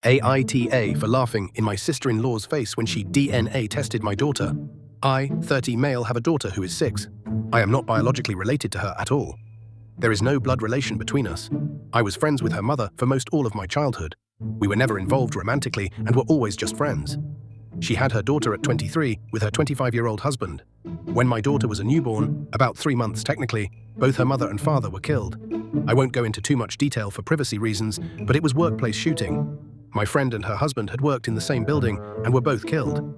AITA for laughing in my sister-in-law's face when she DNA tested my daughter. I, 30 male, have a daughter who is 6. I am not biologically related to her at all. There is no blood relation between us. I was friends with her mother for most all of my childhood. We were never involved romantically and were always just friends. She had her daughter at 23 with her 25-year-old husband. When my daughter was a newborn, about 3 months technically, both her mother and father were killed. I won't go into too much detail for privacy reasons, but it was workplace shooting. My friend and her husband had worked in the same building and were both killed.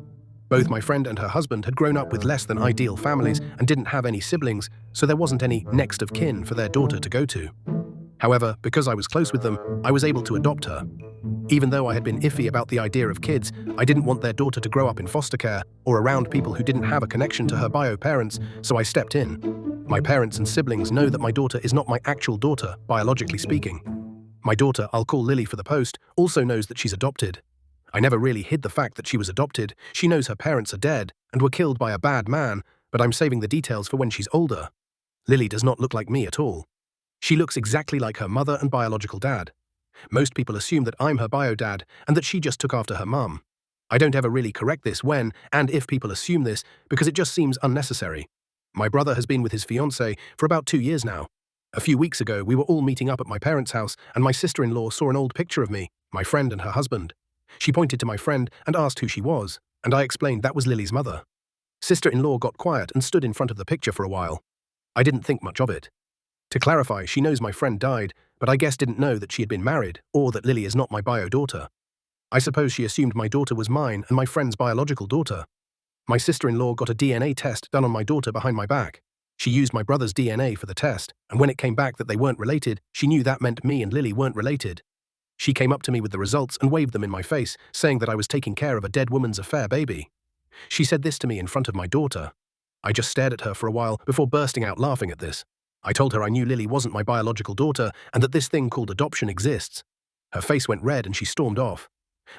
Both my friend and her husband had grown up with less than ideal families and didn't have any siblings, so there wasn't any next of kin for their daughter to go to. However, because I was close with them, I was able to adopt her. Even though I had been iffy about the idea of kids, I didn't want their daughter to grow up in foster care or around people who didn't have a connection to her bio parents, so I stepped in. My parents and siblings know that my daughter is not my actual daughter, biologically speaking. My daughter, I'll call Lily for the post, also knows that she's adopted. I never really hid the fact that she was adopted. She knows her parents are dead and were killed by a bad man, but I'm saving the details for when she's older. Lily does not look like me at all. She looks exactly like her mother and biological dad. Most people assume that I'm her bio dad and that she just took after her mum. I don't ever really correct this when and if people assume this because it just seems unnecessary. My brother has been with his fiancée for about 2 years now. A few weeks ago, we were all meeting up at my parents' house and my sister-in-law saw an old picture of me, my friend and her husband. She pointed to my friend and asked who she was, and I explained that was Lily's mother. Sister-in-law got quiet and stood in front of the picture for a while. I didn't think much of it. To clarify, she knows my friend died, but I guess didn't know that she had been married or that Lily is not my bio daughter. I suppose she assumed my daughter was mine and my friend's biological daughter. My sister-in-law got a DNA test done on my daughter behind my back. She used my brother's DNA for the test, and when it came back that they weren't related, she knew that meant me and Lily weren't related. She came up to me with the results and waved them in my face, saying that I was taking care of a dead woman's affair baby. She said this to me in front of my daughter. I just stared at her for a while before bursting out laughing at this. I told her I knew Lily wasn't my biological daughter and that this thing called adoption exists. Her face went red and she stormed off.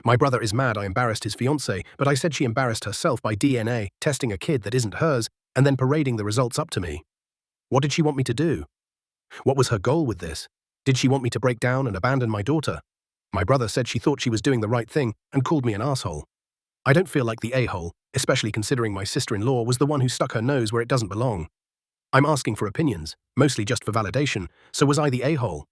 My brother is mad I embarrassed his fiancée, but I said she embarrassed herself by DNA testing a kid that isn't hers and then parading the results up to me. What did she want me to do? What was her goal with this? Did she want me to break down and abandon my daughter? My brother said she thought she was doing the right thing and called me an asshole. I don't feel like the a-hole, especially considering my sister-in-law was the one who stuck her nose where it doesn't belong. I'm asking for opinions, mostly just for validation, so was I the a-hole?